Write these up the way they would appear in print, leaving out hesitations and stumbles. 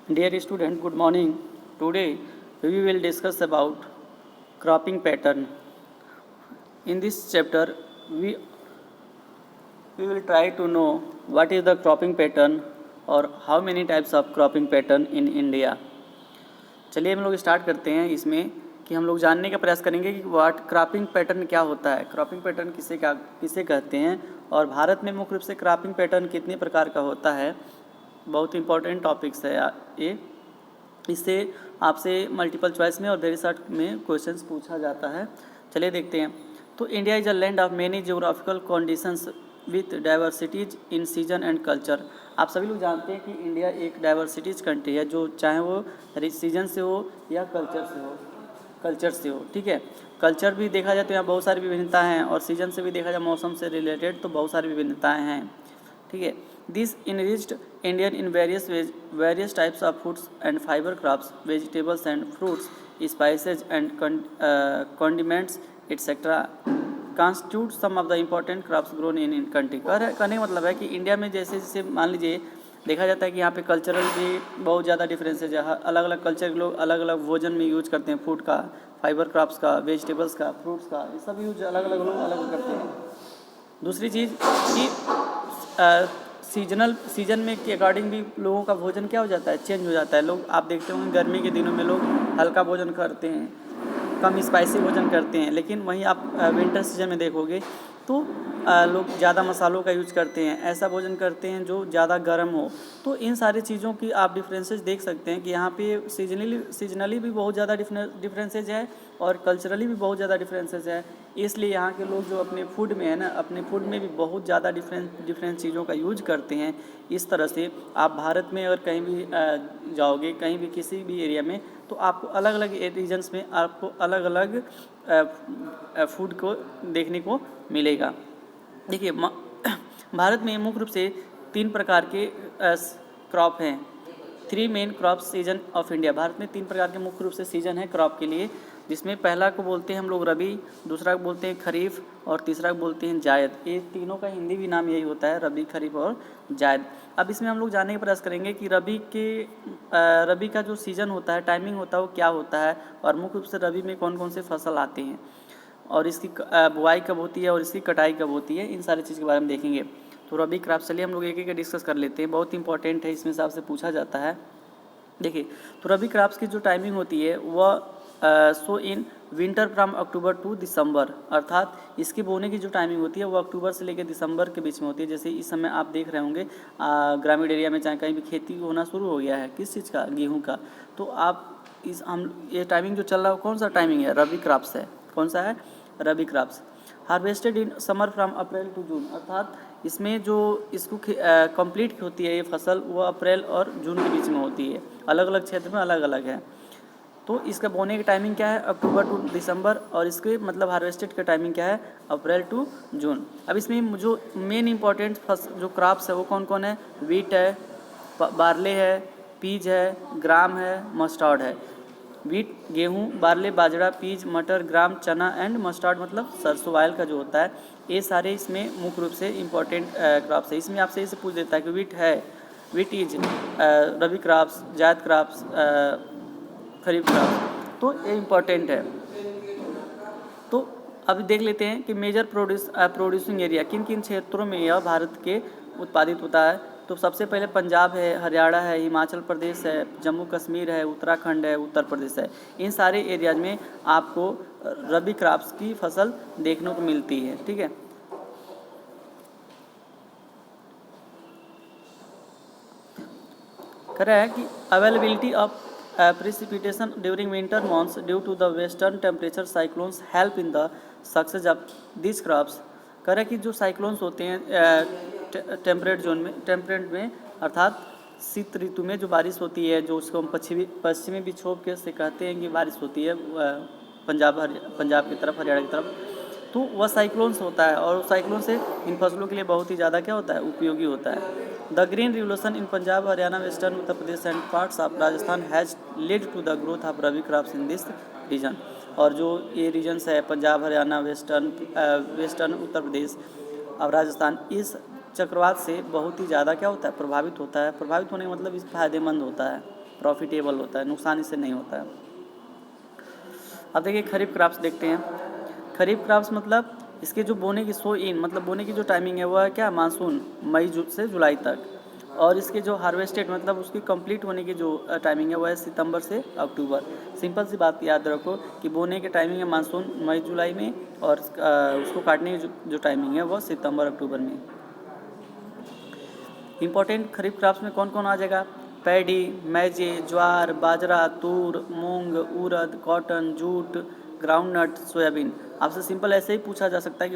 Dear student, good morning. Today we will discuss about cropping pattern. In this chapter, we we will try to know what is the cropping pattern और how many types of cropping pattern in India. चलिए हम लोग start करते हैं इसमें कि हम लोग जानने का प्रयास करेंगे कि वाट क्रॉपिंग पैटर्न क्या होता है, क्रॉपिंग पैटर्न किसे कहते हैं और भारत में मुख्य रूप से क्रॉपिंग पैटर्न कितने प्रकार का होता है। बहुत इंपॉर्टेंट टॉपिक्स है ये। इससे आपसे मल्टीपल चॉइस में और वेरी शॉर्ट में क्वेश्चंस पूछा जाता है। चलिए देखते हैं। तो India is a land of many geographical conditions with diversities in season and culture. आप सभी लोग जानते हैं कि इंडिया एक डाइवर्सिटीज कंट्री है, जो चाहे वो सीजन से हो या कल्चर से हो। ठीक है, कल्चर भी देखा जाए तो यहाँ बहुत सारी विभिन्नताएँ हैं और सीजन से भी देखा जाए मौसम से रिलेटेड तो बहुत सारी विभिन्नताएँ हैं। ठीक है, this enriched Indian in various types of foods and fibre crops, vegetables and fruits, spices and condiments etcetera constitute some of the important crops grown in country. कहने का मतलब है कि इंडिया में जैसे जैसे मान लीजिए देखा जाता है कि यहाँ पे कल्चरल भी बहुत ज़्यादा डिफरेंसेज है। अलग अलग कल्चर के लोग अलग अलग भोजन में यूज करते हैं, फूड का, फाइबर क्रॉप्स का, वेजिटेबल्स का, फ्रूट्स का, ये सब यूज अलग अलग लोग अलग करते हैं। दूसरी चीज़ कि सीजन में के अकॉर्डिंग भी लोगों का भोजन क्या हो जाता है, चेंज हो जाता है। लोग आप देखते होंगे गर्मी के दिनों में लोग हल्का भोजन करते हैं, कम स्पाइसी भोजन करते हैं, लेकिन वहीं आप विंटर सीजन में देखोगे तो लोग ज़्यादा मसालों का यूज करते हैं, ऐसा भोजन करते हैं जो ज़्यादा गर्म हो। तो इन सारी चीज़ों की आप डिफरेंसेस देख सकते हैं कि यहाँ पे सीजनली भी बहुत ज़्यादा डिफरेंसेज है और कल्चरली भी बहुत ज़्यादा डिफरेंसेज है। इसलिए यहाँ के लोग जो अपने फूड में है ना, अपने फूड में भी बहुत ज़्यादा डिफरेंट चीज़ों का यूज करते हैं। इस तरह से आप भारत में अगर कहीं भी जाओगे, कहीं भी किसी भी एरिया में, तो आपको अलग अलग रीजन्स में आपको अलग अलग फूड को देखने को मिलेगा। देखिए भारत में मुख्य रूप से 3 प्रकार के क्रॉप हैं। 3 main crop season of India. Bharat में 3 प्रकार के मुख्य रूप से सीजन है क्रॉप के लिए, जिसमें पहला को बोलते हैं हम लोग रबी, दूसरा को बोलते हैं खरीफ और तीसरा को बोलते हैं जायद। ये तीनों का हिंदी भी नाम यही होता है, रबी, खरीफ और जायद। अब इसमें हम लोग जानने का प्रयास करेंगे कि रबी का जो सीज़न होता है, टाइमिंग होता है, वो क्या होता है और मुख्य रूप से रबी में कौन कौन से फसल आते हैं और इसकी बुआई कब होती है और इसकी कटाई कब होती है, इन सारी चीज़ के बारे में देखेंगे। तो रबी क्रॉप चलिए हम लोग एक एक डिस्कस कर लेते हैं, बहुत इंपॉर्टेंट है, इसमें से आपसे पूछा जाता है। देखिए तो रबी क्रॉप्स की जो टाइमिंग होती है वह so in winter from October to December, अर्थात इसके बोने की जो टाइमिंग होती है वो अक्टूबर से लेकर दिसंबर के बीच में होती है। जैसे इस समय आप देख रहे होंगे ग्रामीण एरिया में चाहे कहीं भी खेती होना शुरू हो गया है, किस चीज़ का, गेहूं का, तो आप ये टाइमिंग जो चल रहा है कौन सा टाइमिंग है, रबी क्रॉप्स है। कौन सा है, rabi crops. Harvested in summer from April to June, अर्थात इसमें जो इसको कंप्लीट होती है ये फसल, वो अप्रैल और जून के बीच में होती है। अलग अलग क्षेत्र में अलग अलग है। तो इसका बोने की टाइमिंग क्या है, अक्टूबर टू दिसंबर, और इसके मतलब हार्वेस्टेड का टाइमिंग क्या है, अप्रैल टू जून। अब इसमें जो मेन इंपॉर्टेंट जो क्रॉप्स है वो कौन कौन है, वीट है, बार्ले है, पीज है, ग्राम है, मस्टर्ड है। वीट गेहूं, बार्ले बाजरा, पीज, मटर, ग्राम, चना एंड मस्टर्ड मतलब सरसों ऑयल का जो होता है, ये सारे इसमें मुख्य रूप से इंपॉर्टेंट क्रॉप्स है। इसमें आपसे इसे पूछ देता है कि वीट इज रबी क्रॉप्स, जायद क्रॉप्स, खरीफ क्रॉप्स, तो ये इम्पॉर्टेंट है। तो अभी देख लेते हैं कि मेजर प्रोड्यूसिंग एरिया किन किन क्षेत्रों में यह भारत के उत्पादित होता है। तो सबसे पहले पंजाब है, हरियाणा है, हिमाचल प्रदेश है, जम्मू कश्मीर है, उत्तराखंड है, उत्तर प्रदेश है। इन सारे एरियाज में आपको रबी क्रॉप्स की फसल देखने को मिलती है। ठीक है, कह रहा है कि availability of precipitation during winter months due to the western temperature cyclones help in the success of these crops। कह रहा है कि जो साइक्लोन्स होते हैं टेम्परेट में अर्थात शीत ऋतु में जो बारिश होती है, जो उसको हम पश्चिमी विक्षोभ के से कहते हैं कि बारिश होती है पंजाब की तरफ, हरियाणा की तरफ, तो वह साइक्लोन्स होता है और साइक्लोन से इन फसलों के लिए बहुत ही ज़्यादा क्या होता है, उपयोगी होता है। The green revolution in Punjab, Haryana, western Uttar Pradesh and parts of Rajasthan has led to the growth of rabi crops in this region. और जो ये रीजन्स है पंजाब, हरियाणा, वेस्टर्न उत्तर प्रदेश और राजस्थान, इस चक्रवात से बहुत ही ज़्यादा क्या होता है, प्रभावित होता है। प्रभावित होने का मतलब इस फायदेमंद होता है, प्रॉफिटेबल होता है, नुकसान इससे नहीं होता है। अब देखिए खरीफ क्रॉप्स देखते हैं। खरीफ क्रॉप्स मतलब इसके जो बोने की सो इन मतलब बोने की जो टाइमिंग है वो है क्या, मानसून मई से जुलाई तक, और इसके जो हार्वेस्टेड मतलब उसकी कंप्लीट होने की जो टाइमिंग है वो है सितंबर से अक्टूबर। सिंपल सी बात याद रखो कि बोने की टाइमिंग है मानसून मई जुलाई में, और उसको काटने की जो टाइमिंग है वो सितंबर अक्टूबर में। इंपॉर्टेंट खरीफ क्रॉप्स में कौन कौन आ जाएगा, पैडी, मैजे, ज्वार, बाजरा, तूर, मूंग, उड़द, कॉटन, जूट, ग्राउंडनट, सोयाबीन। आपसे सिंपल ऐसे ही पूछा जा सकता है कि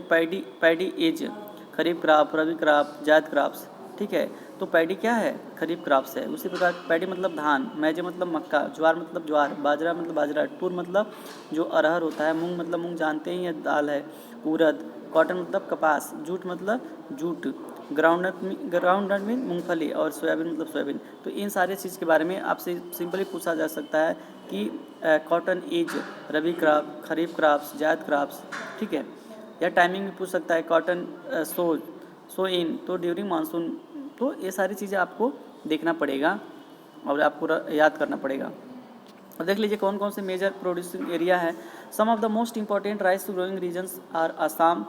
पैडी एज खरीफ क्रॉप, रबी क्रॉप, जायद क्रॉप्स, ठीक है। तो पैडी क्या है, खरीफ क्रॉप्स है। उसी प्रकार पैडी मतलब धान, मैजे मतलब मक्का, ज्वार मतलब ज्वार, बाजरा मतलब बाजरा, तूर मतलब जो अरहर होता है, मूंग मतलब मूंग जानते ही ये दाल है, उड़द, कॉटन मतलब कपास, जूट मतलब जूट, ग्राउंडनट में मूंगफली, और सोयाबीन मतलब सोयाबीन। तो इन सारे चीज़ के बारे में आपसे सिंपली पूछा जा सकता है कि कॉटन एज, रबी क्रॉप, खरीफ क्रॉप्स, जायद क्रॉप्स, ठीक है। या टाइमिंग भी पूछ सकता है, कॉटन सो इन तो ड्यूरिंग मानसून। तो ये सारी चीज़ें आपको देखना पड़ेगा और आपको याद करना पड़ेगा। और देख लीजिए कौन कौन से मेजर प्रोड्यूसिंग एरिया है। Some of the most important rice growing regions are Assam,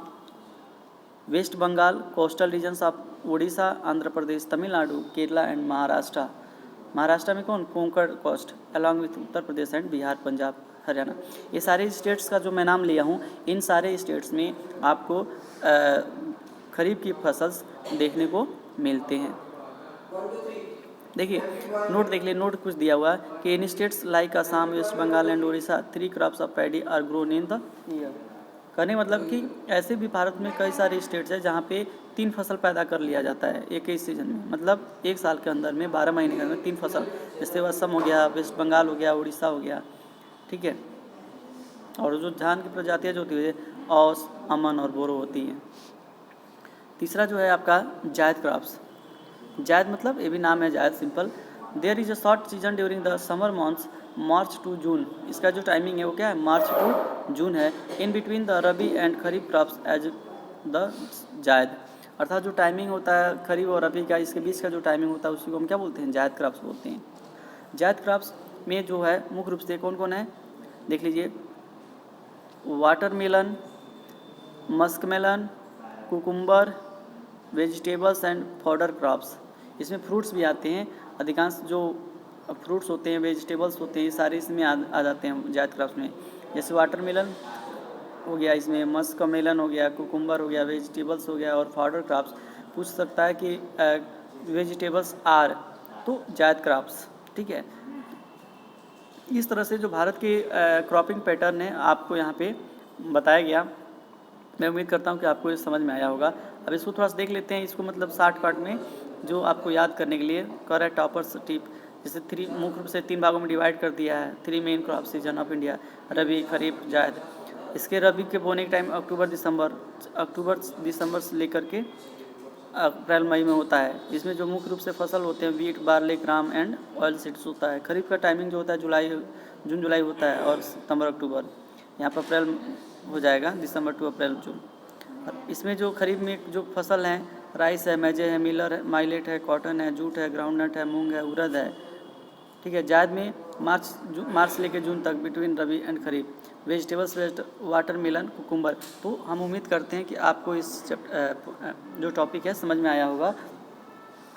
West Bengal, coastal regions of Orissa, Andhra Pradesh, Tamil Nadu, Kerala and Maharashtra. Maharashtra में कौन, Konkan coast, along with Uttar Pradesh and Bihar, Punjab, Haryana. ये सारे स्टेट्स का जो मैं नाम लिया हूँ, इन सारे स्टेट्स में आपको खरीफ की फसल देखने को मिलते हैं। देखिए नोट देख लिए, नोट कुछ दिया हुआ है कि in states like Assam, West Bengal and Orissa 3 crops of paddy are grown in the year. कहने मतलब कि ऐसे भी भारत में कई सारे स्टेट्स हैं जहाँ पे 3 फसल पैदा कर लिया जाता है एक ही सीजन में, मतलब एक साल के अंदर में 12 महीने के अंदर 3 फसल। जैसे असम हो गया, वेस्ट बंगाल हो गया, उड़ीसा हो गया, ठीक है। और जो धान की प्रजातियाँ जो होती है औस, अमन और बोरो होती हैं। तीसरा जो है आपका जायद क्रॉप्स। जायद मतलब ये भी नाम है zaid, simple. There is a short season during the summer months, March to June. इसका जो टाइमिंग है वो क्या है, मार्च टू जून है। In between the rabi and kharif crops as the zaid. अर्थात जो टाइमिंग होता है खरीफ और रबी का, इसके बीच का जो टाइमिंग होता है उसी को हम क्या बोलते हैं, जायद क्रॉप्स बोलते हैं। जायद क्रॉप्स में जो है मुख्य रूप से कौन कौन है, देख लीजिए, watermelon, muskmelon, cucumber, vegetables and fodder crops. इसमें फ्रूट्स भी आते हैं, अधिकांश जो फ्रूट्स होते हैं, वेजिटेबल्स होते हैं, सारे इसमें आ जाते हैं जायद क्रॉप्स में। जैसे वाटरमेलन हो गया, इसमें मस्कमेलन हो गया, कुकुम्बर हो गया, वेजिटेबल्स हो गया और फॉडर क्रॉप्स। पूछ सकता है कि वेजिटेबल्स आर, तो जायद क्रॉप्स, ठीक है। इस तरह से जो भारत के क्रॉपिंग पैटर्न है आपको यहाँ पे बताया गया। मैं उम्मीद करता हूँ कि आपको ये समझ में आया होगा। अब इसको थोड़ा सा देख लेते हैं, इसको मतलब 60 पार्ट में जो आपको याद करने के लिए कर है टॉपर्स टिप। जैसे 3 मुख्य रूप से 3 भागों में डिवाइड कर दिया है। 3 main crop season of India, rabi, kharif, zaid. इसके रबी के बोने के टाइम अक्टूबर दिसंबर से लेकर के अप्रैल मई में होता है। इसमें जो मुख्य रूप से फसल होते हैं wheat, barley, gram and oil seeds होता है। खरीफ का टाइमिंग जो होता है जून जुलाई होता है और सितंबर अक्टूबर। यहाँ पर अप्रैल हो जाएगा, दिसंबर टू अप्रैल जून। इसमें जो खरीफ में जो फसल हैं, राइस है, मैजे है, मिलर है, माइलेट है, कॉटन है, जूट है, ग्राउंडनट है, मूंग है, उड़द है, ठीक है। जायद में मार्च से लेकर जून तक, between rabi and kharif. Vegetables watermelon, cucumber. तो हम उम्मीद करते हैं कि आपको इस जो टॉपिक है समझ में आया होगा,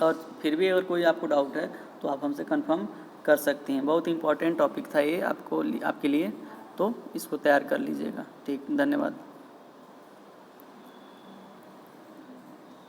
और फिर भी अगर कोई आपको डाउट है तो आप हमसे कंफर्म कर सकते हैं। बहुत इंपॉर्टेंट टॉपिक था ये आपके लिए, तो इसको तैयार कर लीजिएगा। ठीक, धन्यवाद।